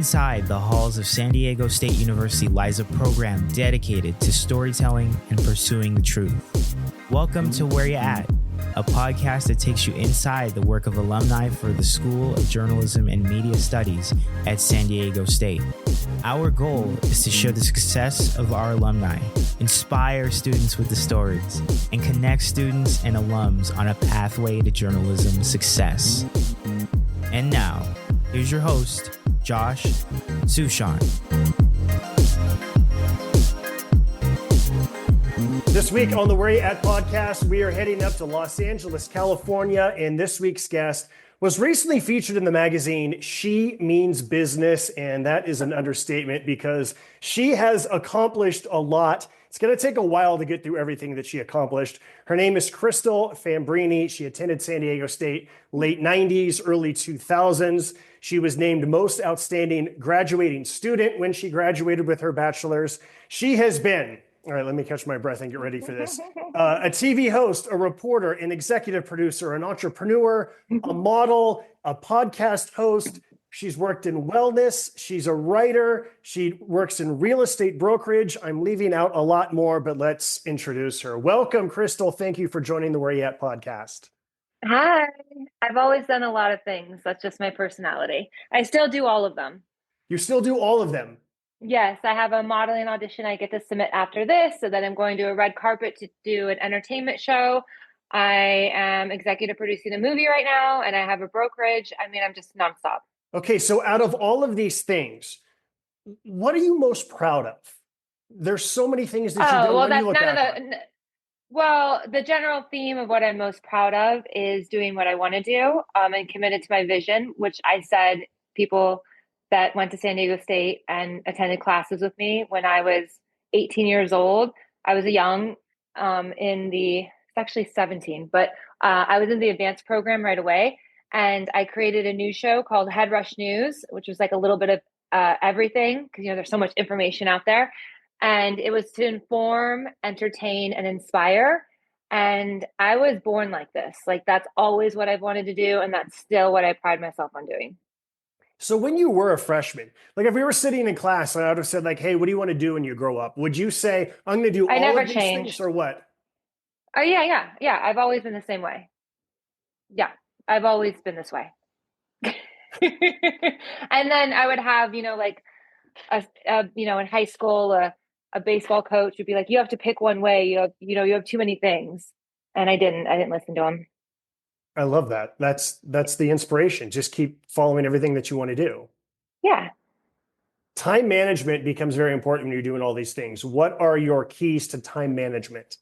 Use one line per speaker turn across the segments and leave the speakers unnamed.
Inside the halls of San Diego State University lies a program dedicated to storytelling and pursuing the truth. Welcome to Where You At, a podcast that takes you inside the work of alumni for the School of Journalism and Media Studies at San Diego State. Our goal is to show the success of our alumni, inspire students with the stories, and connect students and alums on a pathway to journalism success. And now, here's your host, Josh Sushan.
This week on the Where You At podcast, we are heading up to Los Angeles, California, and this week's guest was recently featured in the magazine She Means Business, and that is an understatement because she has accomplished a lot. It's going to take a while to get through everything that she accomplished. Her name is Crystal Fambrini. She attended San Diego State late 90s, early 2000s. She was named Most Outstanding Graduating Student when she graduated with her bachelor's. She has been, all right, let me catch my breath and get ready for this, a TV host, a reporter, an executive producer, an entrepreneur, a model, a podcast host. She's worked in wellness. She's a writer. She works in real estate brokerage. I'm leaving out a lot more, but let's introduce her. Welcome, Crystal. Thank you for joining the Where You At podcast.
Hi. I've always done a lot of things. That's just my personality. I still do all of them. You
still do all of them?
Yes. I have a modeling audition I get to submit after this. So then I'm going to a red carpet to do an entertainment show. I am executive producing a movie right now, and I have a brokerage. I mean, I'm just nonstop.
Okay. So out of all of these things, what are you most proud of? There's so many things that you do.
Well, that's none of the... Well, the general theme of what I'm most proud of is doing what I want to do and committed to my vision, which I said people that went to San Diego State and attended classes with me when I was 18 years old. I was it's actually 17, but I was in the advanced program right away. And I created a news show called Head Rush News, which was like a little bit of everything because, there's so much information out there. And it was to inform, entertain, and inspire. And I was born like this. Like, that's always what I've wanted to do. And that's still what I pride myself on doing.
So when you were a freshman, like if we were sitting in class and I would have said like, hey, what do you want to do when you grow up? Would you say, I'm going to do all of these things or what?
Oh, yeah. I've always been the same way. Yeah, I've always been this way. And then I would have, in high school, a baseball coach would be like, you have to pick one way. You have too many things. And I didn't listen to him.
I love that. That's the inspiration. Just keep following everything that you want to do.
Yeah.
Time management becomes very important when you're doing all these things. What are your keys to time management?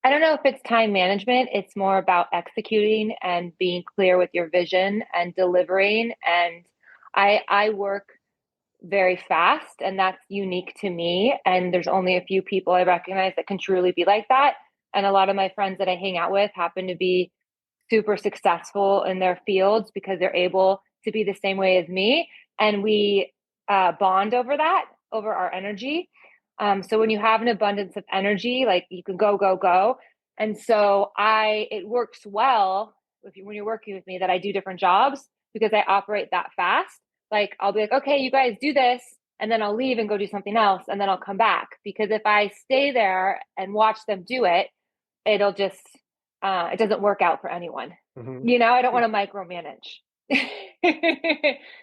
I don't know if it's time management. It's more about executing and being clear with your vision and delivering. And I work very fast, and that's unique to me. And there's only a few people I recognize that can truly be like that. And a lot of my friends that I hang out with happen to be super successful in their fields because they're able to be the same way as me. And we bond over that, over our energy. So when you have an abundance of energy, like you can go. And so it works well when you're working with me that I do different jobs because I operate that fast. Like I'll be like, okay, you guys do this. And then I'll leave and go do something else. And then I'll come back because if I stay there and watch them do it, it'll just, it doesn't work out for anyone. Mm-hmm. I don't want to micromanage.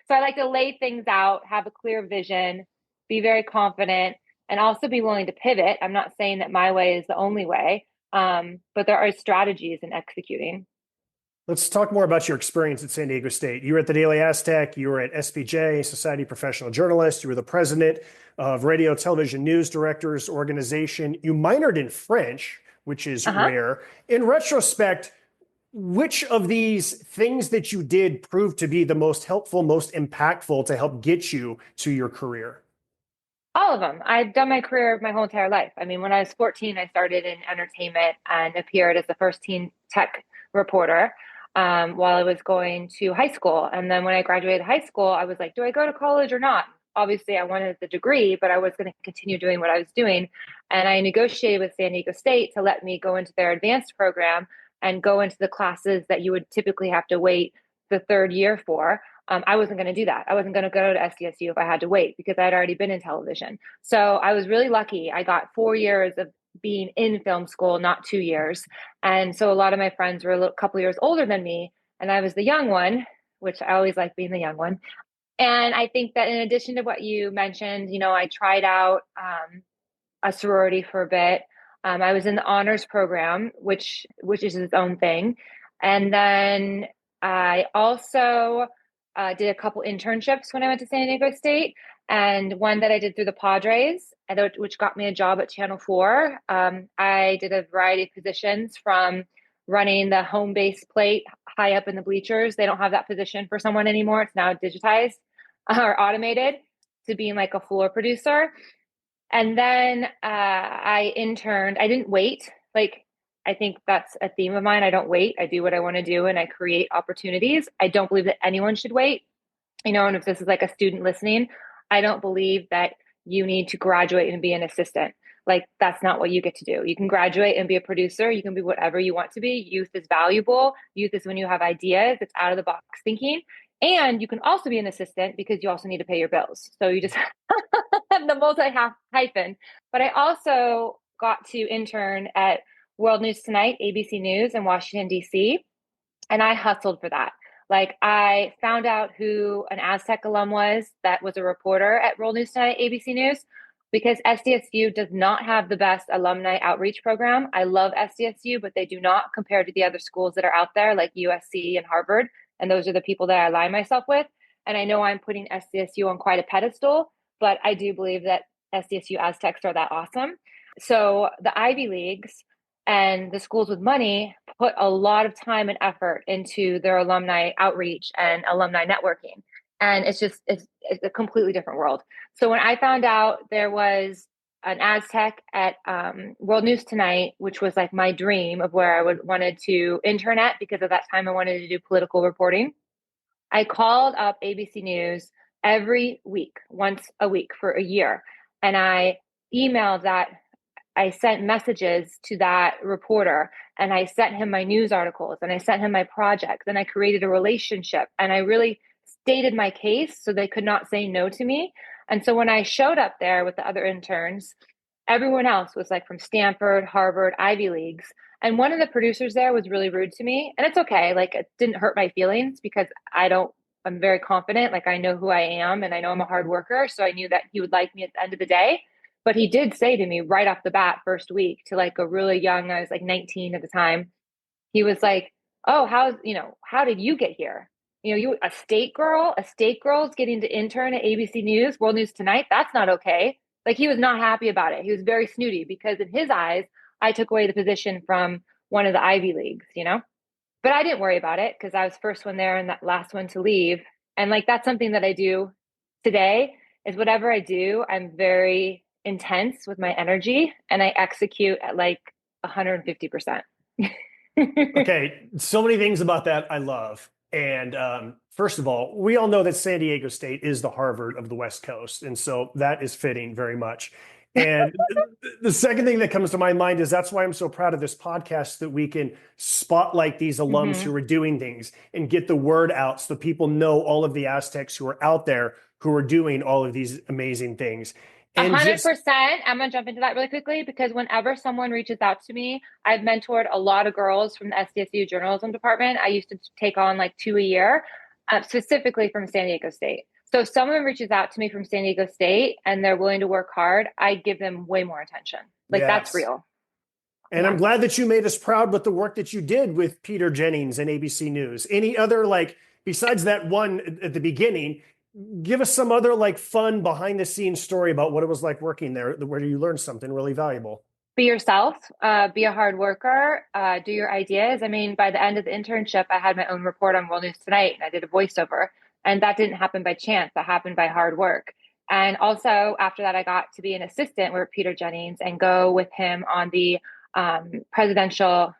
So I like to lay things out, have a clear vision, be very confident, and also be willing to pivot. I'm not saying that my way is the only way, but there are strategies in executing.
Let's talk more about your experience at San Diego State. You were at the Daily Aztec, you were at SPJ, Society of Professional Journalists, you were the president of Radio Television News Directors Organization. You minored in French, which is rare. In retrospect, which of these things that you did proved to be the most helpful, most impactful to help get you to your career?
All of them. I've done my career my whole entire life. I mean, when I was 14, I started in entertainment and appeared as the first teen tech reporter while I was going to high school. And then when I graduated high school, I was like, do I go to college or not? Obviously, I wanted the degree, but I was going to continue doing what I was doing. And I negotiated with San Diego State to let me go into their advanced program and go into the classes that you would typically have to wait the third year for. I wasn't going to do that. I wasn't going to go to SDSU if I had to wait because I had already been in television. So I was really lucky. I got 4 years of being in film school, not 2 years. And so a lot of my friends were a couple years older than me, and I was the young one, which I always like being the young one. And I think that in addition to what you mentioned, I tried out a sorority for a bit. I was in the honors program, which is its own thing. And then I also did a couple internships when I went to San Diego State, and one that I did through the Padres, which got me a job at Channel 4. I did a variety of positions from running the home base plate high up in the bleachers. They don't have that position for someone anymore. It's now digitized or automated, to being like a floor producer. And then I interned. I didn't wait. Like, I think that's a theme of mine. I don't wait. I do what I want to do and I create opportunities. I don't believe that anyone should wait. And if this is like a student listening, I don't believe that you need to graduate and be an assistant. Like, that's not what you get to do. You can graduate and be a producer. You can be whatever you want to be. Youth is valuable. Youth is when you have ideas. It's out of the box thinking. And you can also be an assistant because you also need to pay your bills. So you just have the multi-hyphen. But I also got to intern at World News Tonight, ABC News in Washington, D.C. And I hustled for that. Like, I found out who an Aztec alum was that was a reporter at World News Tonight, ABC News, because SDSU does not have the best alumni outreach program. I love SDSU, but they do not compare to the other schools that are out there like USC and Harvard. And those are the people that I align myself with. And I know I'm putting SDSU on quite a pedestal, but I do believe that SDSU Aztecs are that awesome. So the Ivy Leagues and the schools with money put a lot of time and effort into their alumni outreach and alumni networking. And it's a completely different world. So when I found out there was an Aztec at World News Tonight, which was like my dream of where I wanted to intern at, because at that time I wanted to do political reporting. I called up ABC News every week, once a week for a year. And I emailed that. I sent messages to that reporter, and I sent him my news articles, and I sent him my projects, and I created a relationship, and I really stated my case so they could not say no to me. And so when I showed up there with the other interns, everyone else was like from Stanford, Harvard, Ivy Leagues. And one of the producers there was really rude to me. And it's okay. Like, it didn't hurt my feelings because I'm very confident. Like, I know who I am and I know I'm a hard worker. So I knew that he would like me at the end of the day. But he did say to me right off the bat, first week, to like a really young, I was like 19 at the time. He was like, "Oh, how did you get here? You a state girl's getting to intern at ABC News, World News Tonight. That's not okay." Like, he was not happy about it. He was very snooty because in his eyes, I took away the position from one of the Ivy Leagues, But I didn't worry about it because I was first one there and that last one to leave. And like, that's something that I do today, is whatever I do, I'm very intense with my energy and I execute at like 150%.
Okay, so many things about that I love. And first of all, we all know that San Diego State is the Harvard of the West Coast. And so that is fitting very much. And the second thing that comes to my mind is that's why I'm so proud of this podcast, that we can spotlight these alums who are doing things and get the word out so people know all of the Aztecs who are out there who are doing all of these amazing things.
100%. I'm going to jump into that really quickly because whenever someone reaches out to me, I've mentored a lot of girls from the SDSU journalism department. I used to take on like 2 a year, specifically from San Diego State. So if someone reaches out to me from San Diego State and they're willing to work hard, I give them way more attention. Like, that's real.
And I'm glad that you made us proud with the work that you did with Peter Jennings and ABC News. Any other, like, besides that one at the beginning, give us some other like fun behind the scenes story about what it was like working there, where you learned something really valuable.
Be yourself, be a hard worker, do your ideas. I mean, by the end of the internship, I had my own report on World News Tonight and I did a voiceover. And that didn't happen by chance. That happened by hard work. And also after that, I got to be an assistant with Peter Jennings and go with him on the presidential.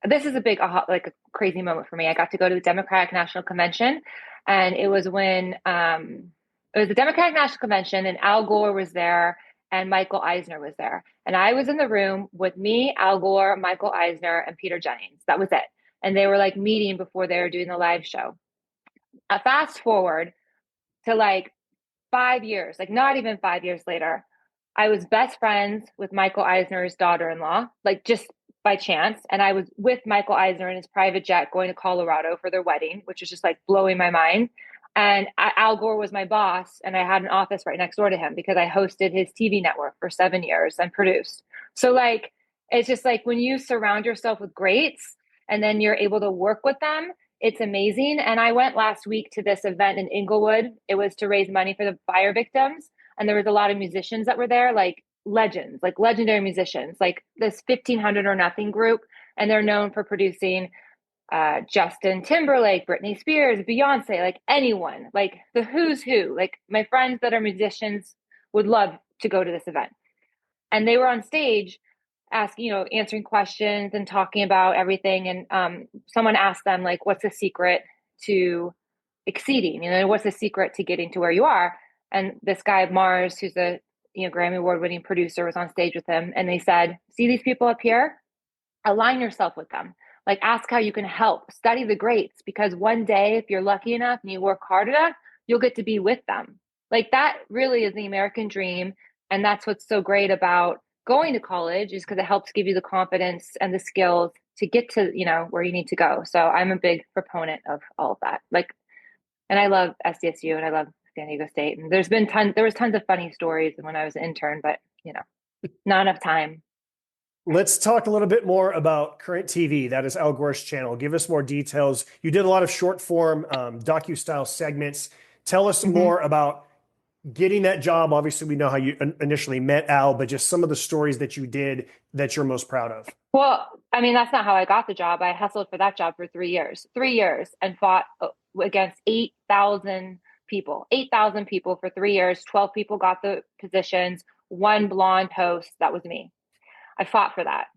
This is a big, like a crazy moment for me. I got to go to the Democratic National Convention. And it was when it was the Democratic National Convention and Al Gore was there and Michael Eisner was there. And I was in the room with me, Al Gore, Michael Eisner, and Peter Jennings. That was it. And they were like meeting before they were doing the live show. fast forward to like 5 years, like not even 5 years later, I was best friends with Michael Eisner's daughter-in-law, like just by chance. And I was with Michael Eisner in his private jet going to Colorado for their wedding, which was just like blowing my mind. And Al Gore was my boss, and I had an office right next door to him because I hosted his TV network for 7 years and produced. So like, it's just like when you surround yourself with greats and then you're able to work with them, it's amazing. And I went last week to this event in Inglewood. It was to raise money for the fire victims. And there was a lot of musicians that were there, like legends, like legendary musicians, like this 1500 or Nothing group. And they're known for producing Justin Timberlake, Britney Spears, Beyonce, like anyone, like the who's who. Like my friends that are musicians would love to go to this event. And they were on stage asking, answering questions and talking about everything. And someone asked them, like, what's the secret to exceeding? What's the secret to getting to where you are? And this guy, Mars, who's a Grammy Award winning producer, was on stage with him. And they said, see these people up here? Align yourself with them. Like, ask how you can help. Study the greats, because one day, if you're lucky enough and you work hard enough, you'll get to be with them. Like, that really is the American dream. And that's what's so great about going to college, is because it helps give you the confidence and the skills to get to, where you need to go. So I'm a big proponent of all of that. Like, and I love SDSU and I love San Diego State. And there was tons of funny stories when I was an intern, but not enough time.
Let's talk a little bit more about Current TV. That is Al Gore's channel. Give us more details. You did a lot of short form docu-style segments. Tell us more about getting that job. Obviously, we know how you initially met Al, but just some of the stories that you did that you're most proud of.
Well, I mean, that's not how I got the job. I hustled for that job for 3 years, and fought against 8,000 people, 8,000 people for 3 years. 12 people got the positions, one blonde host. That was me. I fought for that.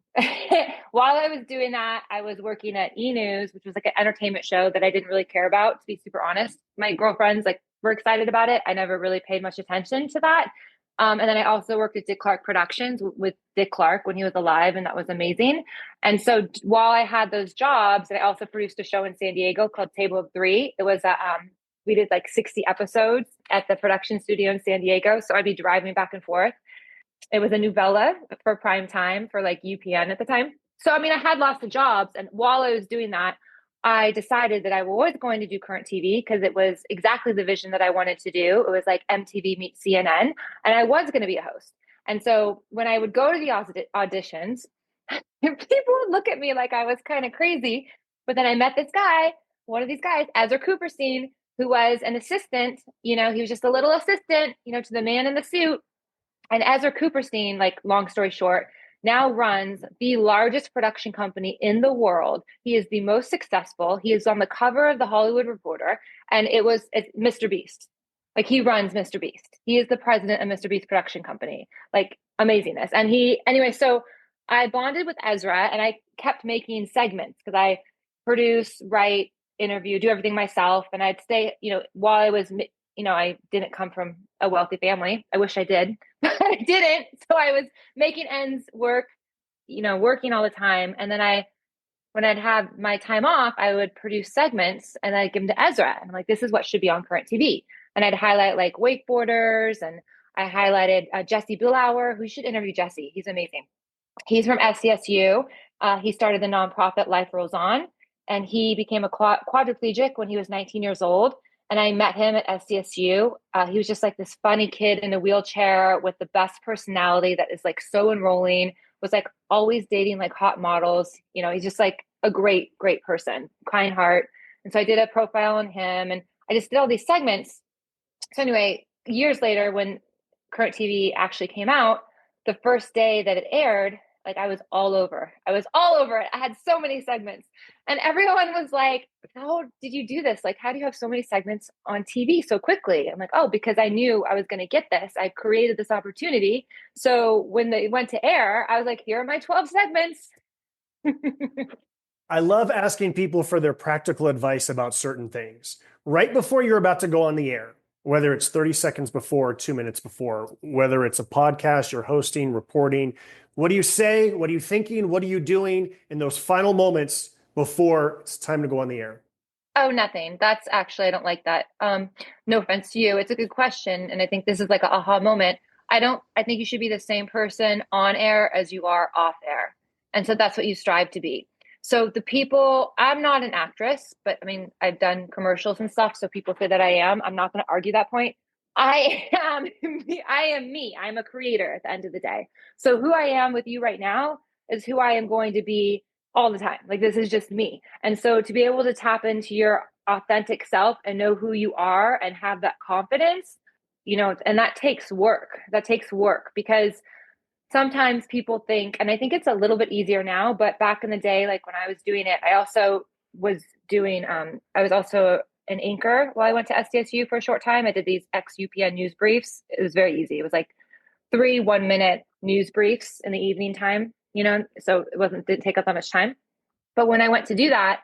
While I was doing that, I was working at E! News, which was like an entertainment show that I didn't really care about, to be super honest. My girlfriends were excited about it. I never really paid much attention to that. And then I also worked at Dick Clark Productions with Dick Clark when he was alive, and that was amazing. And so while I had those jobs, I also produced a show in San Diego called Table of Three. It was we did like 60 episodes at the production studio in San Diego. So I'd be driving back and forth. It was a novella for prime time for like UPN at the time. So, I mean, I had lots of jobs. And while I was doing that, I decided that I was going to do Current TV because it was exactly the vision that I wanted to do. It was like MTV meets CNN, and I was going to be a host. And so when I would go to the auditions, people would look at me like I was kind of crazy. But then I met this guy, one of these guys, Ezra Cooperstein, who was an assistant. He was just a little assistant, to the man in the suit. And Ezra Cooperstein, like, long story short, now runs the largest production company in the world. He is the most successful. He is on the cover of the Hollywood Reporter, and it's Mr. Beast. Like, he runs Mr. Beast. He is the president of Mr. Beast production company. Like, amazingness. And so I bonded with Ezra, and I kept making segments because I produce, write, interview, do everything myself. And I'd stay, while I was, I didn't come from a wealthy family. I wish I did, but I didn't. So I was making ends work, working all the time. And then when I'd have my time off, I would produce segments and I'd give them to Ezra. And I'm like, this is what should be on Current TV. And I'd highlight like wakeboarders, and I highlighted Jesse Billauer, who should interview Jesse. He's amazing. He's from SCSU. He started the nonprofit Life Rolls On, and he became a quadriplegic when he was 19 years old. And I met him at SCSU. He was just like this funny kid in a wheelchair with the best personality that is like so enrolling, was like always dating like hot models. He's just like a great, great person, kind heart. And so I did a profile on him, and I just did all these segments. So anyway, years later, when Current TV actually came out, the first day that it aired, like, I was all over it. I had so many segments, and everyone was like, how did you do this? Like, how do you have so many segments on TV so quickly? I'm like, oh, because I knew I was going to get this. I created this opportunity. So when they went to air, I was like, here are my 12 segments.
I love asking people for their practical advice about certain things. Right before you're about to go on the air, whether it's 30 seconds before or 2 minutes before, whether it's a podcast you're hosting, reporting, what do you say? What are you thinking? What are you doing in those final moments before it's time to go on the air?
Oh, nothing. That's actually, I don't like that. No offense to you. It's a good question. And I think this is like an aha moment. I think you should be the same person on air as you are off air. And so that's what you strive to be. So the people, I'm not an actress, but I mean, I've done commercials and stuff. So people say that I am. I'm not going to argue that point. I am, I am me. I'm a creator at the end of the day. So who I am with you right now is who I am going to be all the time. Like this is just me. And so to be able to tap into your authentic self and know who you are and have that confidence, and that takes work. That takes work because sometimes people think, and I think it's a little bit easier now, but back in the day, like when I was doing it, I was also an anchor while I went to SDSU for a short time. I did these ex-UPN news briefs. It was very easy. It was like 3 1-minute news briefs in the evening time, so didn't take up that much time. But when I went to do that,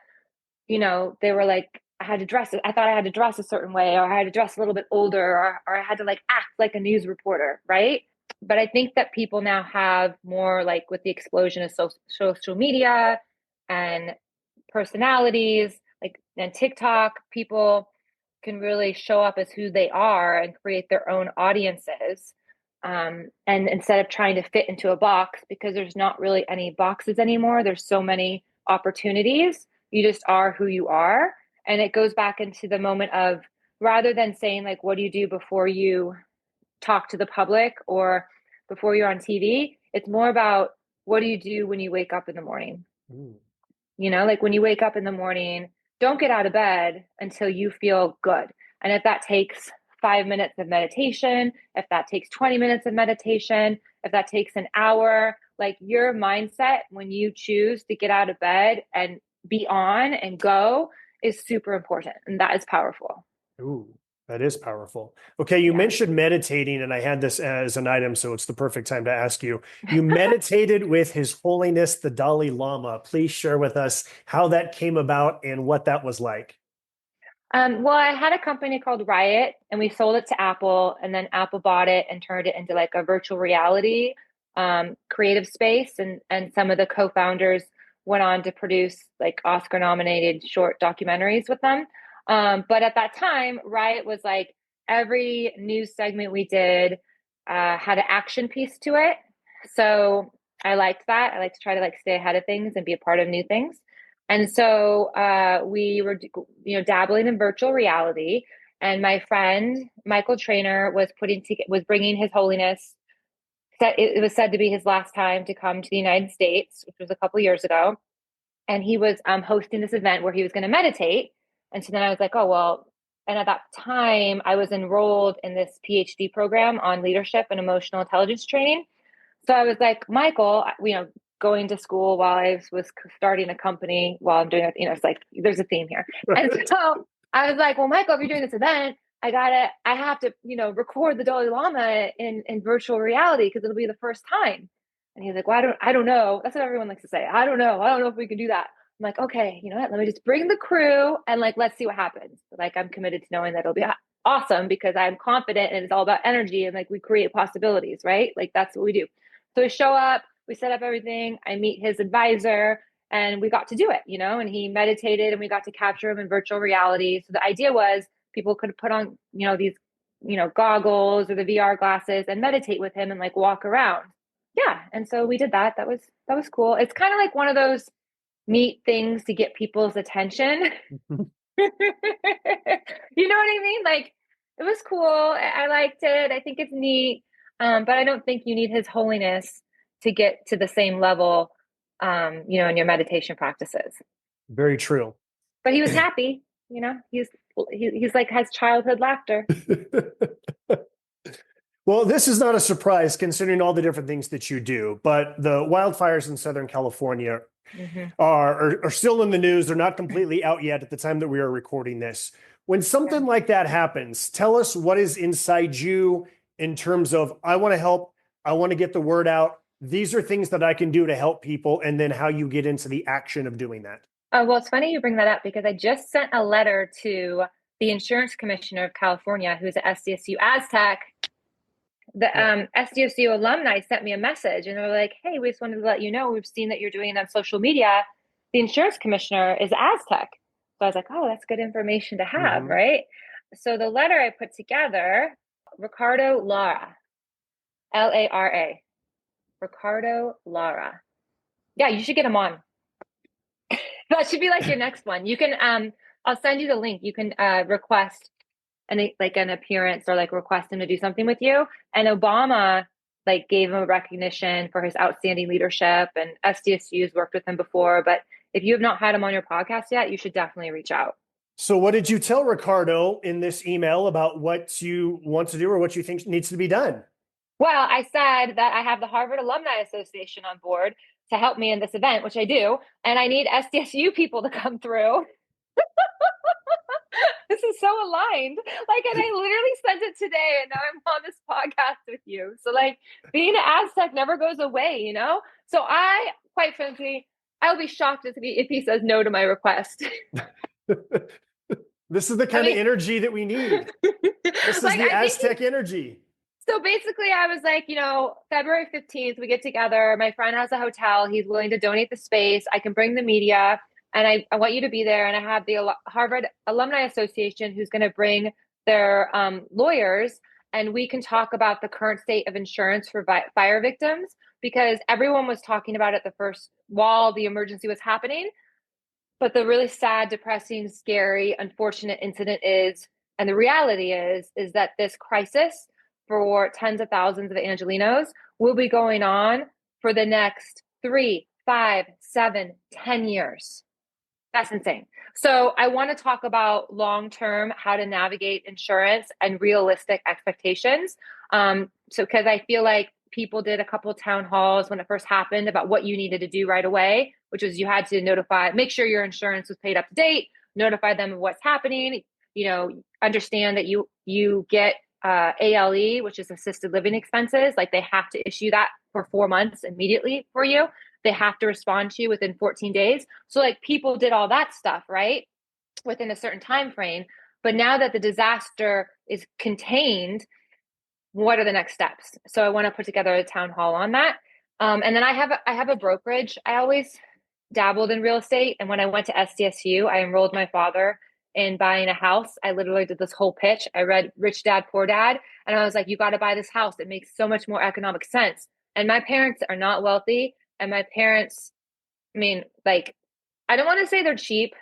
they were like, I thought I had to dress a certain way, or I had to dress a little bit older, or I had to like act like a news reporter, right? But I think that people now have more, like with the explosion of social media and personalities, like and TikTok, people can really show up as who they are and create their own audiences. And instead of trying to fit into a box, because there's not really any boxes anymore, there's so many opportunities. You just are who you are. And it goes back into the moment of, rather than saying like, what do you do before you talk to the public or before you're on TV? It's more about, what do you do when you wake up in the morning? Ooh. Like when you wake up in the morning, don't get out of bed until you feel good. And if that takes 5 minutes of meditation, if that takes 20 minutes of meditation, if that takes an hour, like your mindset when you choose to get out of bed and be on and go is super important. And that is powerful.
Ooh, that is powerful. Okay, you mentioned meditating, and I had this as an item, so it's the perfect time to ask you. You meditated with His Holiness, the Dalai Lama. Please share with us how that came about and what that was like.
Well, I had a company called Riot, and we sold it to Apple, and then Apple bought it and turned it into like a virtual reality creative space. And some of the co-founders went on to produce like Oscar-nominated short documentaries with them. But at that time, Riot was like every news segment we did had an action piece to it. So I liked that. I like to try to like stay ahead of things and be a part of new things. And so we were, dabbling in virtual reality. And my friend Michael Trainer was bringing His Holiness. It was said to be his last time to come to the United States, which was a couple years ago. And he was hosting this event where he was going to meditate. And so then I was like, oh, well, and at that time I was enrolled in this PhD program on leadership and emotional intelligence training. So I was like, Michael, going to school while I was starting a company while I'm doing it, it's like, there's a theme here. And so I was like, well, Michael, if you're doing this event, I have to, record the Dalai Lama in virtual reality because it'll be the first time. And he's like, well, I don't know. That's what everyone likes to say. I don't know if we can do that. I'm like, okay, you know what? Let me just bring the crew and like, let's see what happens. Like, I'm committed to knowing that it'll be awesome because I'm confident and it's all about energy and like we create possibilities, right? Like that's what we do. So we show up, we set up everything. I meet his advisor and we got to do it, and he meditated and we got to capture him in virtual reality. So the idea was people could put on, these, goggles or the VR glasses and meditate with him and like walk around. Yeah. And so we did that. That was cool. It's kind of like one of those neat things to get people's attention. You know what I mean? Like it was cool. I liked it. I think it's neat. But I don't think you need His Holiness to get to the same level, in your meditation practices.
Very true.
But he was happy, he's like has childhood laughter.
Well, this is not a surprise considering all the different things that you do, but the wildfires in Southern California are still in the news. They're not completely out yet at the time that we are recording this. When something like that happens, tell us what is inside you in terms of, I want to help, I want to get the word out. These are things that I can do to help people, and then how you get into the action of doing that.
Well, it's funny you bring that up because I just sent a letter to the insurance commissioner of California, who's at SDSU Aztec. The SDSU alumni sent me a message and they were like, hey, we just wanted to let you know, we've seen that you're doing it on social media. The insurance commissioner is Aztec. So I was like, oh, that's good information to have,
Mm-hmm.
right? So the letter I put together, Ricardo Lara, Lara, Ricardo Lara. Yeah, you should get him on. That should be like your next one. You can, I'll send you the link. You can request an appearance or like request him to do something with you. And Obama like gave him a recognition for his outstanding leadership, and SDSU's worked with him before. But if you have not had him on your podcast yet, you should definitely reach out.
So what did you tell Ricardo in this email about what you want to do or what you think needs to be done?
Well, I said that I have the Harvard Alumni Association on board to help me in this event, which I do. And I need SDSU people to come through. This is so aligned. Like, and I literally sent it today, and now I'm on this podcast with you. So, like, being an Aztec never goes away, you know? So I, quite frankly, I'll be shocked if he says no to my request.
This is the kind of energy that we need. This is like, the Aztec energy.
So basically, I was like, February 15th, we get together. My friend has a hotel. He's willing to donate the space. I can bring the media. And I want you to be there. And I have the Harvard Alumni Association who's going to bring their lawyers, and we can talk about the current state of insurance for fire victims, because everyone was talking about it the first while the emergency was happening. But the really sad, depressing, scary, unfortunate incident is, and the reality is that this crisis for tens of thousands of Angelenos will be going on for the next 3, 5, 7, 10 years. That's insane. So I want to talk about long-term, how to navigate insurance and realistic expectations. So because I feel like people did a couple of town halls when it first happened about what you needed to do right away, which was you had to make sure your insurance was paid up to date, notify them of what's happening, understand that you get ALE, which is assisted living expenses. Like they have to issue that for 4 months immediately for you. They have to respond to you within 14 days. So like people did all that stuff, right? Within a certain time frame. But now that the disaster is contained, what are the next steps? So I want to put together a town hall on that. And then I have a brokerage. I always dabbled in real estate. And when I went to SDSU, I enrolled my father in buying a house. I literally did this whole pitch. I read Rich Dad, Poor Dad. And I was like, you got to buy this house. It makes so much more economic sense. And my parents are not wealthy. And my parents, I mean, like, I don't want to say they're cheap,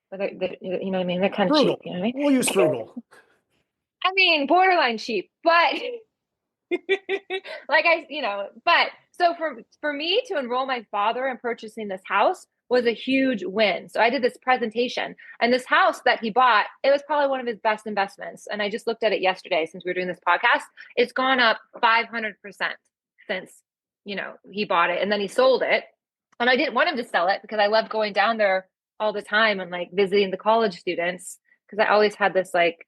but they're you know what I mean? They're kind of cheap, you know what I mean?
We'll use frugal.
I mean, borderline cheap, but but so for me to enroll my father in purchasing this house was a huge win. So I did this presentation, and this house that he bought, it was probably one of his best investments. And I just looked at it yesterday since we were doing this podcast. It's gone up 500% since he bought it, and then he sold it. And I didn't want him to sell it because I love going down there all the time and like visiting the college students, because I always had this like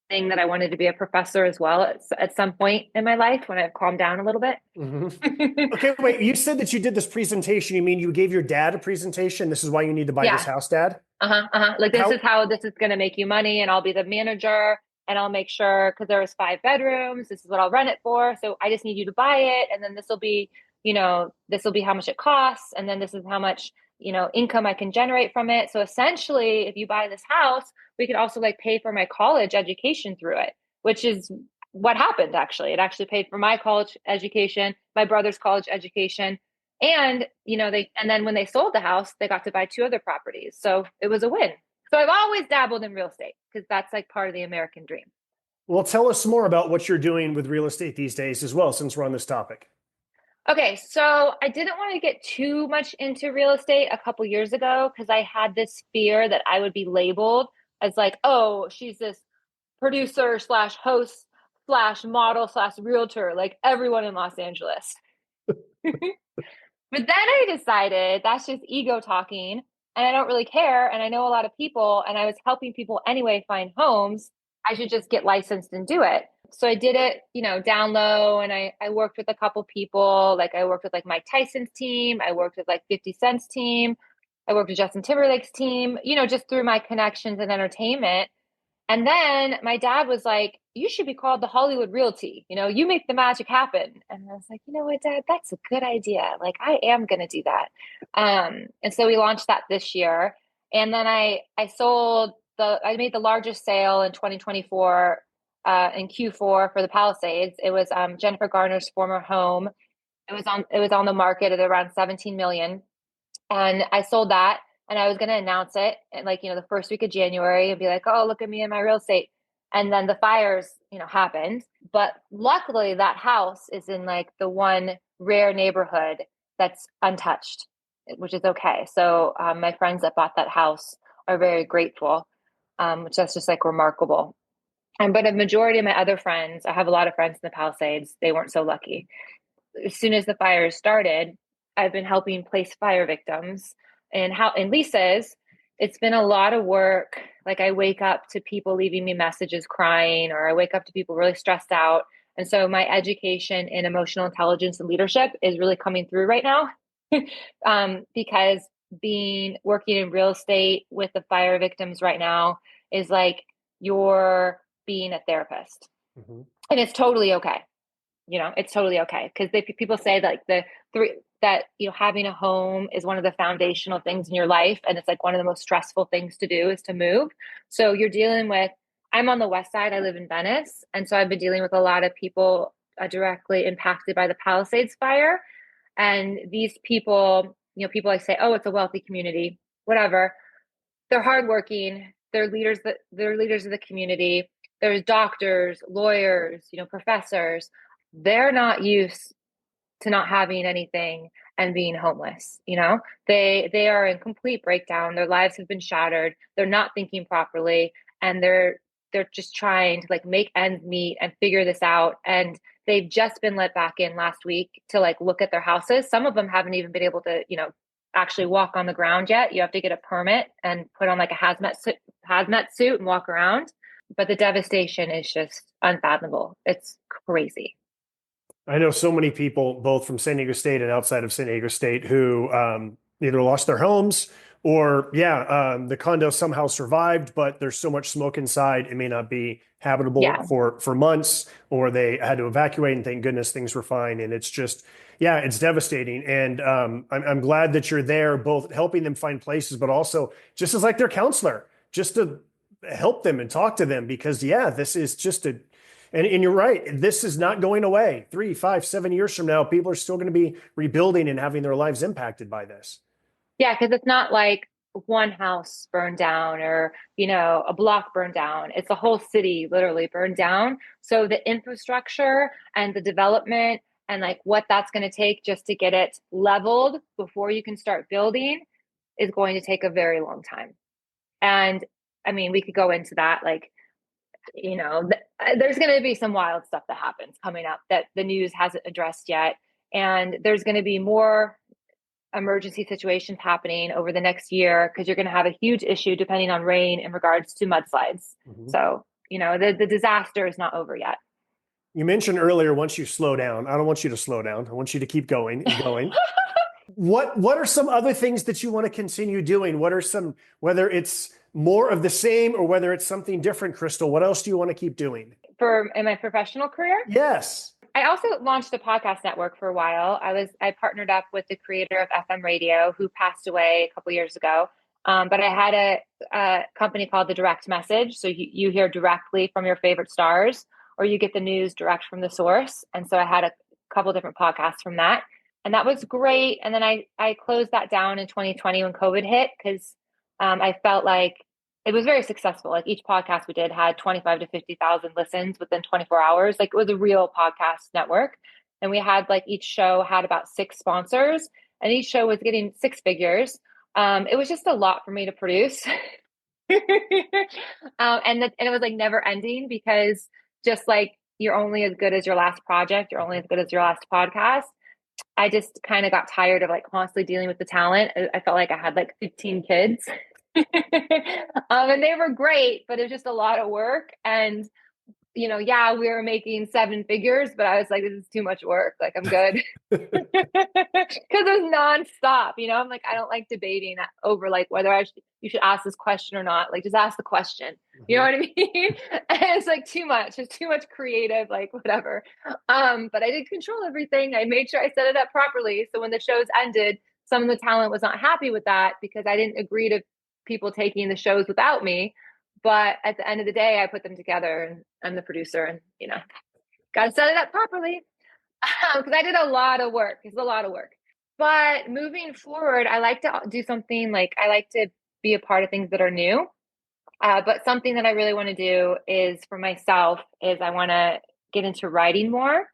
thing that I wanted to be a professor as well at some point in my life when I've calmed down a little bit.
Mm-hmm. Okay, wait, you said that you did this presentation. You mean you gave your dad a presentation? This is why you need to buy this house, Dad?
Like this is how this is going to make you money, and I'll be the manager. And I'll make sure, because there was 5 bedrooms, this is what I'll rent it for. So I just need you to buy it. And then this will be how much it costs. And then this is how much, income I can generate from it. So essentially, if you buy this house, we could also like pay for my college education through it, which is what happened. Actually, it actually paid for my college education, my brother's college education. And, and then when they sold the house, they got to buy 2 other properties. So it was a win. So I've always dabbled in real estate because that's like part of the American dream.
Well, tell us more about what you're doing with real estate these days as well, since we're on this topic.
Okay, so I didn't want to get too much into real estate a couple years ago because I had this fear that I would be labeled as like, oh, she's this producer / host / model / realtor, like everyone in Los Angeles. But then I decided that's just ego talking. And I don't really care. And I know a lot of people, and I was helping people anyway find homes. I should just get licensed and do it. So I did it, down low. And I worked with a couple people. Like I worked with like Mike Tyson's team. I worked with like 50 Cent's team. I worked with Justin Timberlake's team, just through my connections and entertainment. And then my dad was like, you should be called the Hollywood Realty. You make the magic happen. And I was like, you know what, Dad, that's a good idea. Like I am going to do that. And so we launched that this year. And then I made the largest sale in 2024 in Q4 for the Palisades. It was Jennifer Garner's former home. It was on the market at around 17 million. And I sold that, and I was going to announce it and the first week of January and be like, "Oh, look at me in my real estate." And then the fires, happened. But luckily that house is in like the one rare neighborhood that's untouched, which is okay. So my friends that bought that house are very grateful, which that's just like remarkable. But a majority of my other friends, I have a lot of friends in the Palisades, they weren't so lucky. As soon as the fires started, I've been helping place fire victims. And Lisa's, it's been a lot of work. Like I wake up to people leaving me messages crying, or I wake up to people really stressed out. And so my education in emotional intelligence and leadership is really coming through right now. Because working in real estate with the fire victims right now is like you're being a therapist. Mm-hmm. And it's totally okay. It's totally okay, because people say that having a home is one of the foundational things in your life, and it's like one of the most stressful things to do is to move. So you're dealing with. I'm on the west side. I live in Venice, and so I've been dealing with a lot of people directly impacted by the Palisades fire. And these people, people like say, "Oh, it's a wealthy community," whatever. They're hardworking. They're leaders. They're leaders of the community. There's doctors, lawyers, professors. They're not used to not having anything and being homeless. They are in complete breakdown. Their lives have been shattered. They're not thinking properly, and they're just trying to like make ends meet and figure this out. And they've just been let back in last week to like look at their houses. Some of them haven't even been able to, actually walk on the ground yet. You have to get a permit and put on like a hazmat suit and walk around. But the devastation is just unfathomable. It's crazy.
I know so many people, both from San Diego State and outside of San Diego State, who either lost their homes or, the condo somehow survived, but there's so much smoke inside, it may not be habitable for months, or they had to evacuate, and thank goodness things were fine. And it's just, it's devastating. And I'm glad that you're there, both helping them find places, but also just as like their counselor, just to help them and talk to them, because this is just and you're right. This is not going away. 3, 5, 7 years from now, people are still going to be rebuilding and having their lives impacted by this.
Yeah, because it's not like one house burned down or, a block burned down. It's a whole city literally burned down. So the infrastructure and the development and like what that's going to take just to get it leveled before you can start building is going to take a very long time. And I mean, we could go into that, like, there's going to be some wild stuff that happens coming up that the news hasn't addressed yet. And there's going to be more emergency situations happening over the next year, because you're going to have a huge issue depending on rain in regards to mudslides. Mm-hmm. So, the disaster is not over yet.
You mentioned earlier, once you slow down, I don't want you to slow down. I want you to keep going and going. What are some other things that you want to continue doing? What are some, whether it's more of the same or whether it's something different, Crystal, what else do you want to keep doing?
In my professional career?
Yes.
I also launched a podcast network for a while. I partnered up with the creator of FM radio, who passed away a couple years ago. But I had a company called The Direct Message. So you hear directly from your favorite stars, or you get the news direct from the source. And so I had a couple different podcasts from that. And that was great. And then I closed that down in 2020 when COVID hit, because I felt like it was very successful. Like each podcast we did had 25 to 50,000 listens within 24 hours. Like it was a real podcast network. And we had like each show had about 6 sponsors, and each show was getting 6 figures. It was just a lot for me to produce. And it was like never ending, because just like you're only as good as your last project, you're only as good as your last podcast. I just kind of got tired of like constantly dealing with the talent. I felt like I had like 15 kids. And they were great, but it was just a lot of work. And, we were making 7 figures, but I was like, this is too much work. Like, I'm good. Because it was nonstop, I'm like, I don't like debating over like whether you should ask this question or not. Like, just ask the question. You know what I mean? And it's like too much. It's too much creative, like whatever. But I did control everything. I made sure I set it up properly. So when the shows ended, some of the talent was not happy with that, because I didn't agree to people taking the shows without me. But at the end of the day, I put them together and I'm the producer and, got to set it up properly. Because I did a lot of work. It's a lot of work. But moving forward, I like to do something like I like to be a part of things that are new. But something that I really want to do is for myself is I want to get into writing more.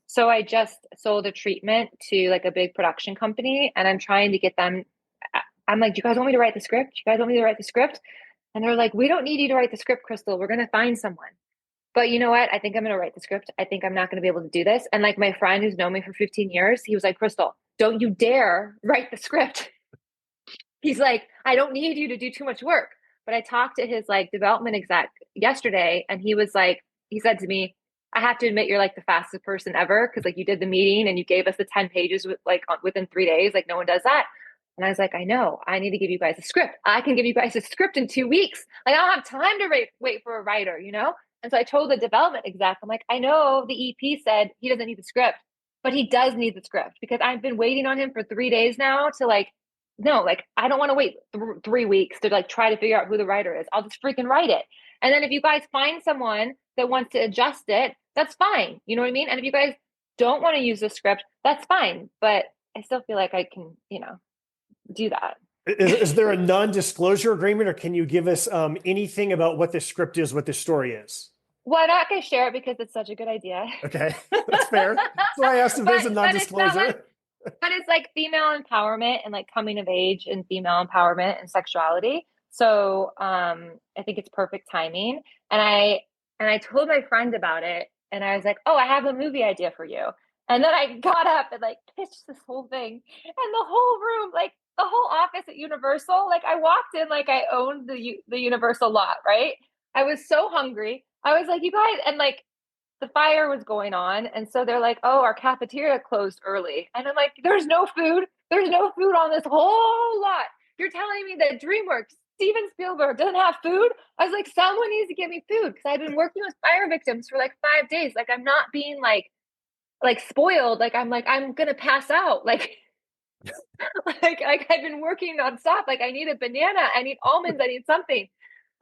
So I just sold a treatment to like a big production company and I'm trying to get them. I'm like, do you guys want me to write the script? You guys want me to write the script? And they're like, we don't need you to write the script, Crystal. We're going to find someone. But you know what? I think I'm going to write the script. I think I'm not going to be able to do this. And like my friend who's known me for 15 years, he was like, Crystal, don't you dare write the script. He's like, I don't need you to do too much work. But I talked to his like development exec yesterday and he was like, he said to me, I have to admit you're like the fastest person ever. Cause like you did the meeting and you gave us the 10 pages with like within 3 days. Like no one does that. And I was like, I know, I need to give you guys a script. I can give you guys a script in 2 weeks. Like I don't have time to wait for a writer, And so I told the development exec, I'm like, I know the EP said he doesn't need the script, but he does need the script because I've been waiting on him for 3 days now to like, no, like I don't want to wait 3 weeks to like try to figure out who the writer is. I'll just freaking write it. And then if you guys find someone that wants to adjust it, that's fine. You know what I mean? And if you guys don't want to use the script, that's fine. But I still feel like I can, do that.
Is there a non-disclosure agreement or can you give us anything about what this script is, what this story is?
Well, I'm not going to share it because it's such a good idea.
Okay, that's fair. That's why I asked if there's a non-disclosure.
But it's like female empowerment and like coming of age and female empowerment and sexuality. So I think it's perfect timing. And I told my friend about it and I was like, oh, I have a movie idea for you. And then I got up and like pitched this whole thing and the whole room, like the whole office at Universal, like I walked in like I owned the Universal lot, right? I was so hungry. I was like, you guys, and like the fire was going on. And so they're like, oh, our cafeteria closed early. And I'm like, there's no food. There's no food on this whole lot. You're telling me that DreamWorks, Steven Spielberg doesn't have food? I was like, someone needs to give me food because I've been working with fire victims for like 5 days. Like I'm not being like spoiled. Like I'm going to pass out. Like I've been working nonstop. Like I need a banana. I need almonds. I need something.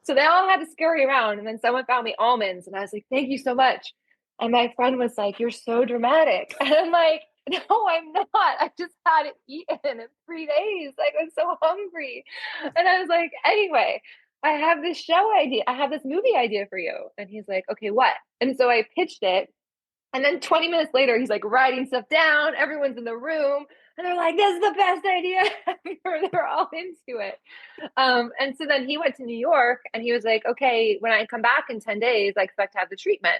So they all had to scurry around. And then someone found me almonds. And I was like, thank you so much. And my friend was like, you're so dramatic. And I'm like, no, I'm not. I just hadn't eaten in 3 days. Like I'm so hungry. And I was like, anyway, I have this show idea. I have this movie idea for you. And he's like, okay, what? And so I pitched it. And then 20 minutes later, he's like writing stuff down. Everyone's in the room. And they're like, this is the best idea ever. They're all into it. And so then he went to New York and he was like, okay, when I come back in 10 days, I expect to have the treatment.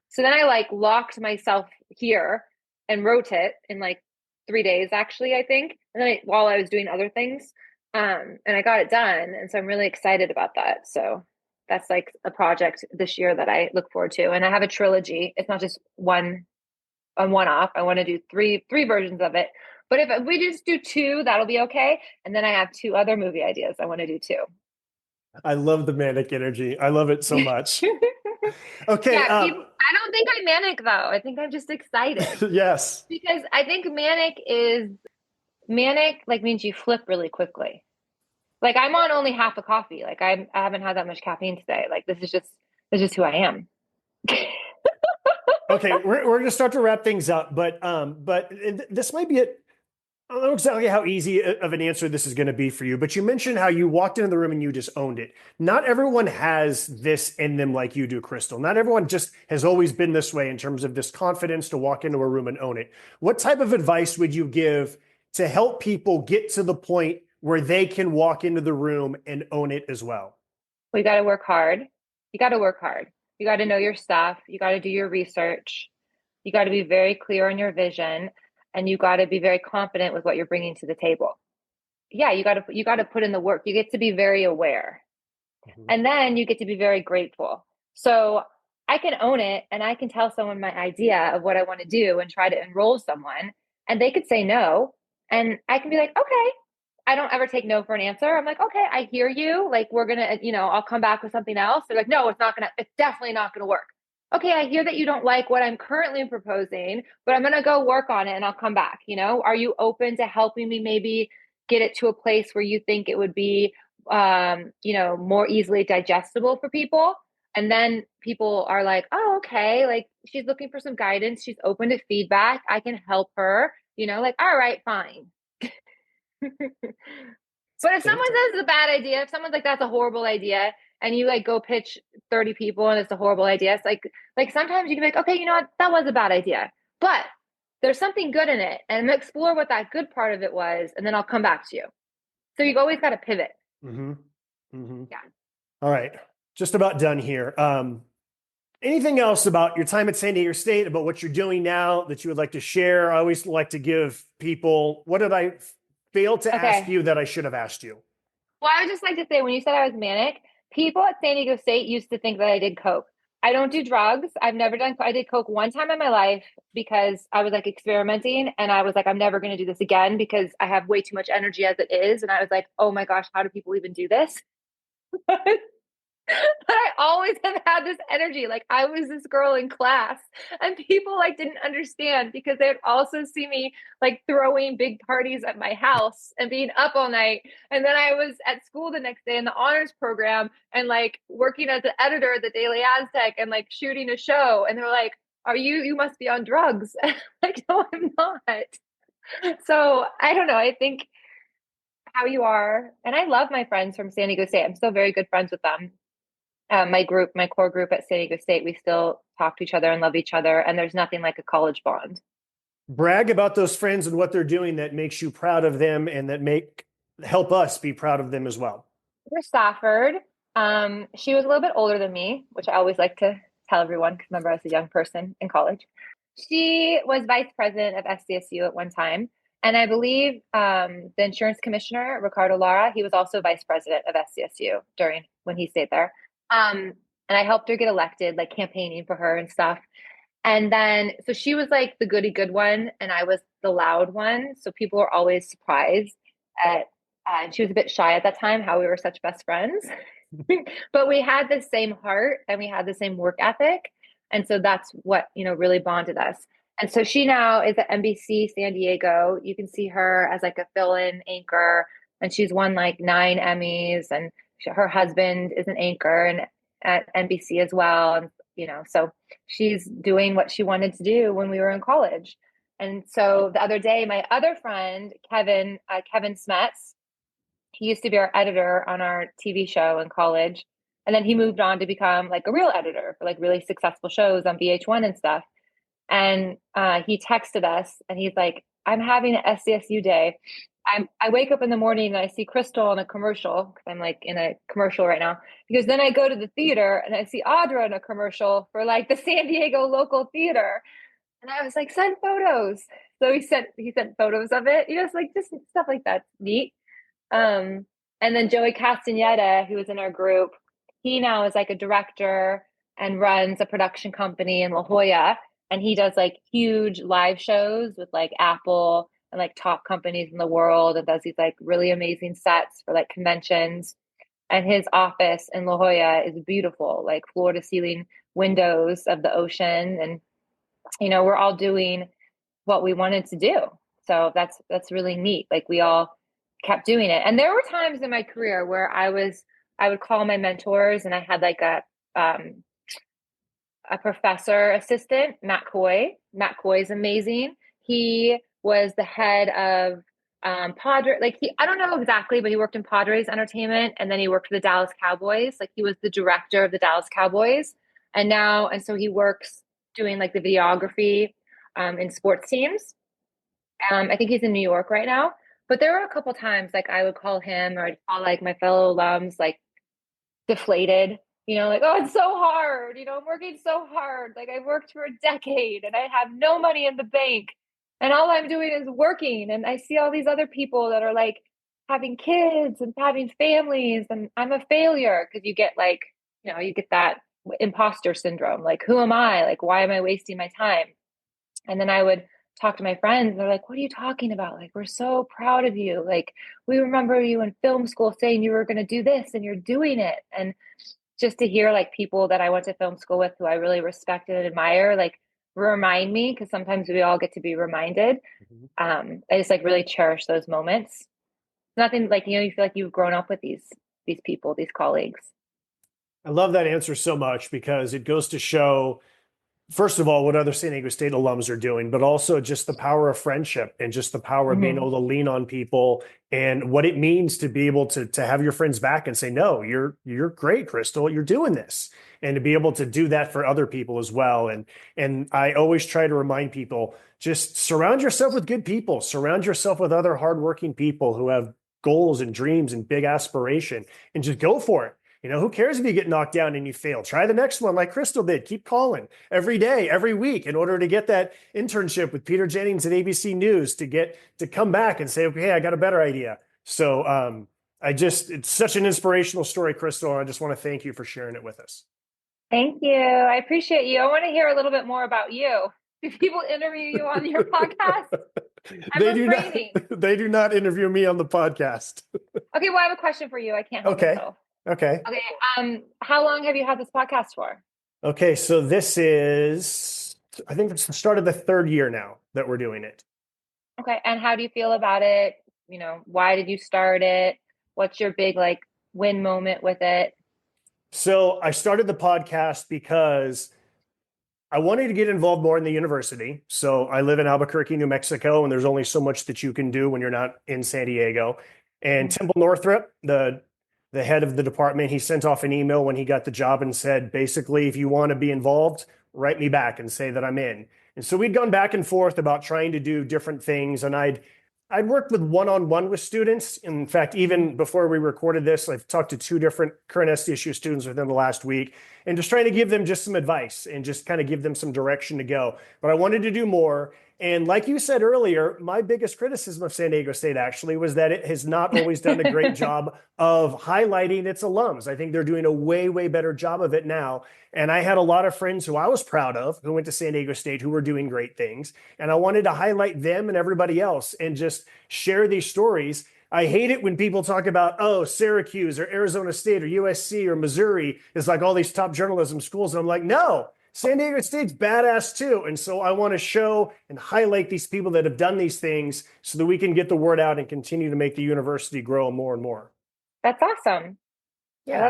So then I like locked myself here and wrote it in like 3 days, actually, I think. And then while I was doing other things, and I got it done. And so I'm really excited about that. So that's like a project this year that I look forward to. And I have a trilogy. It's not just one off. I want to do three versions of it. But if we just do 2, that'll be okay. And then I have 2 other movie ideas I want to do too.
I love the manic energy. I love it so much. Okay.
Yeah, I don't think I'm manic though. I think I'm just excited.
Yes.
Because I think manic like means you flip really quickly. Like I'm on only half a coffee. Like I haven't had that much caffeine today. Like this is just who I am.
Okay, we're going to start to wrap things up, but this might be it. I don't know exactly how easy of an answer this is going to be for you, but you mentioned how you walked into the room and you just owned it. Not everyone has this in them like you do, Crystal. Not everyone just has always been this way in terms of this confidence to walk into a room and own it. What type of advice would you give to help people get to the point where they can walk into the room and own it as well?
We got to work hard. You got to work hard. You got to know your stuff. You got to do your research. You got to be very clear on your vision. And you got to be very confident with what you're bringing to the table. Yeah, you got to put in the work. You get to be very aware. Mm-hmm. And then you get to be very grateful. So I can own it and I can tell someone my idea of what I want to do and try to enroll someone. And they could say no. And I can be like, okay. I don't ever take no for an answer. I'm like, okay, I hear you. Like, we're going to, I'll come back with something else. They're like, no, it's definitely not going to work. Okay, I hear that you don't like what I'm currently proposing, but I'm going to go work on it and I'll come back. Are you open to helping me maybe get it to a place where you think it would be more easily digestible for people. And then people are like, oh, okay, like she's looking for some guidance. She's open to feedback. I can help her, like, all right, fine. But if someone says it's a bad idea, if someone's like, that's a horrible idea, and you like go pitch 30 people and it's a horrible idea, it's like sometimes you can be like, okay, you know what, that was a bad idea, but there's something good in it, and explore what that good part of it was, and then I'll come back to you. So you've always got to pivot.
Mm-hmm. Mm-hmm.
Yeah.
All right. Just about done here. Anything else about your time at San Diego State, about what you're doing now that you would like to share? I always like to give people, what did I fail to ask you that I should have asked you?
Well, I would just like to say, when you said I was manic, people at San Diego State used to think that I did coke. I don't do drugs. I've never done, I did coke one time in my life because I was like experimenting, and I was like, I'm never going to do this again because I have way too much energy as it is. And I was like, oh my gosh, how do people even do this? But I always have had this energy. Like, I was this girl in class, and people like didn't understand because they'd also see me like throwing big parties at my house and being up all night. And then I was at school the next day in the honors program and like working as an editor at the Daily Aztec and like shooting a show. And they're like, you must be on drugs. Like, no, I'm not. So I don't know. I think how you are, and I love my friends from San Diego State. I'm still very good friends with them. My core group at San Diego State, we still talk to each other and love each other. And there's nothing like a college bond.
Brag about those friends and what they're doing that makes you proud of them and that help us be proud of them as well.
Stafford. She was a little bit older than me, which I always like to tell everyone because remember I was a young person in college. She was vice president of SDSU at one time. And I believe the insurance commissioner, Ricardo Lara, he was also vice president of SDSU when he stayed there. And I helped her get elected, like campaigning for her and stuff. And then, so she was like the goody good one, and I was the loud one. So people were always surprised and she was a bit shy at that time, how we were such best friends. But we had the same heart and we had the same work ethic. And so that's what, really bonded us. And so she now is at NBC San Diego. You can see her as like a fill-in anchor, and she's won like 9 Emmys, and her husband is an anchor and at NBC as well. And, so she's doing what she wanted to do when we were in college. And so the other day, my other friend, Kevin Smets, he used to be our editor on our TV show in college. And then he moved on to become like a real editor for like really successful shows on VH1 and stuff. And he texted us and he's like, I'm having an SDSU day. I wake up in the morning and I see Crystal in a commercial because I'm like in a commercial right now. Because then I go to the theater and I see Audra in a commercial for like the San Diego local theater. And I was like, send photos. So he sent photos of it. It's like just stuff like that's neat. And then Joey Castaneda, who was in our group, he now is like a director and runs a production company in La Jolla. And he does like huge live shows with like Apple and like top companies in the world, and does these like really amazing sets for like conventions. And his office in La Jolla is beautiful, like floor to ceiling windows of the ocean. And, we're all doing what we wanted to do. So that's really neat. Like we all kept doing it. And there were times in my career where I would call my mentors, and I had like a professor assistant, Matt Coy. Matt Coy is amazing. He was the head of Padre. I don't know exactly, but he worked in Padres Entertainment, and then he worked for the Dallas Cowboys. Like he was the director of the Dallas Cowboys, and so he works doing like the videography in sports teams. I think he's in New York right now. But there were a couple times like I would call him, or I'd call like my fellow alums, like deflated. Like, oh, it's so hard. I'm working so hard. Like I've worked for a decade and I have no money in the bank and all I'm doing is working. And I see all these other people that are like having kids and having families, and I'm a failure because you get like, you get that imposter syndrome. Like, who am I? Like, why am I wasting my time? And then I would talk to my friends and they're like, what are you talking about? Like, we're so proud of you. Like, we remember you in film school saying you were going to do this and you're doing it. And just to hear like people that I went to film school with who I really respected and admire, like remind me, because sometimes we all get to be reminded. I just like really cherish those moments. Nothing like, you feel like you've grown up with these these people, these colleagues.
I love that answer so much because it goes to show, first of all, what other San Diego State alums are doing, but also just the power of friendship and just the power of being able to lean on people and what it means to be able to have your friends back and say, no, you're great, Crystal, you're doing this. And to be able to do that for other people as well. And I always try to remind people, just surround yourself with good people, surround yourself with other hardworking people who have goals and dreams and big aspiration, and just go for it. Who cares if you get knocked down and you fail? Try the next one like Crystal did. Keep calling every day, every week in order to get that internship with Peter Jennings at ABC News to come back and say, okay, I got a better idea. So it's such an inspirational story, Crystal. I just want to thank you for sharing it with us.
Thank you. I appreciate you. I want to hear a little bit more about you. Do people interview you on your podcast?
They do not interview me on the podcast.
Okay, well, I have a question for you. I can't help myself.
Okay.
How long have you had this podcast for?
Okay, so this is, I think it's the start of the third year now that we're doing it.
Okay, and how do you feel about it? Why did you start it? What's your big win moment with it?
So I started the podcast because I wanted to get involved more in the university. So I live in Albuquerque, New Mexico, and there's only so much that you can do when you're not in San Diego. And Temple Northrup, the head of the department, he sent off an email when he got the job and said, basically, if you want to be involved, write me back and say that I'm in. And so we'd gone back and forth about trying to do different things. And I'd worked with one-on-one with students. In fact, even before we recorded this, I've talked to 2 different current SDSU students within the last week and just trying to give them just some advice and just kind of give them some direction to go. But I wanted to do more. And like you said earlier, my biggest criticism of San Diego State actually was that it has not always done a great job of highlighting its alums. I think they're doing a way, way better job of it now. And I had a lot of friends who I was proud of who went to San Diego State who were doing great things. And I wanted to highlight them and everybody else and just share these stories. I hate it when people talk about, Syracuse or Arizona State or USC or Missouri is like all these top journalism schools. And I'm like, no. San Diego State's badass too. And so I want to show and highlight these people that have done these things so that we can get the word out and continue to make the university grow more and more.
That's awesome. Yeah.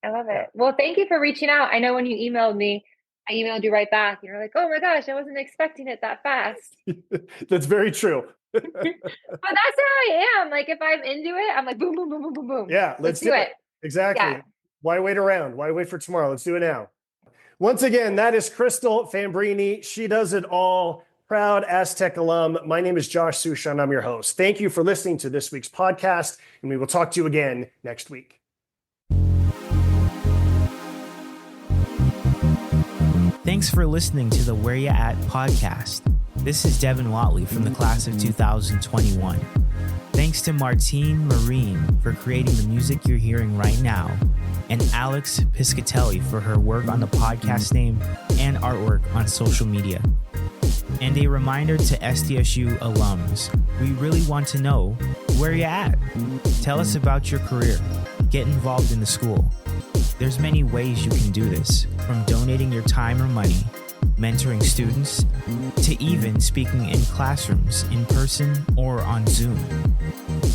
I love it. Well, thank you for reaching out. I know when you emailed me, I emailed you right back. You're like, oh my gosh, I wasn't expecting it that fast.
That's very true.
But that's how I am. Like if I'm into it, I'm like, boom, boom, boom, boom, boom, boom.
Yeah, let's do it. Exactly. Yeah. Why wait around? Why wait for tomorrow? Let's do it now. Once again, that is Crystal Fambrini. She does it all. Proud Aztec alum. My name is Josh Sushan. I'm your host. Thank you for listening to this week's podcast, and we will talk to you again next week.
Thanks for listening to the Where Ya At podcast. This is Devin Watley from the class of 2021. Thanks to Martine Marine for creating the music you're hearing right now, and Alex Piscatelli for her work on the podcast name and artwork on social media. And a reminder to SDSU alums, we really want to know where you're at. Tell us about your career. Get involved in the school. There's many ways you can do this, from donating your time or money, mentoring students, to even speaking in classrooms in person or on Zoom.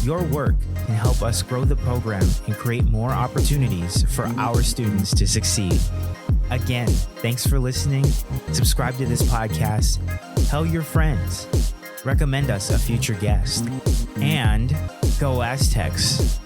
Your work can help us grow the program and create more opportunities for our students to succeed. Again, thanks for listening. Subscribe to this podcast. Tell your friends. Recommend us a future guest. And go Aztecs.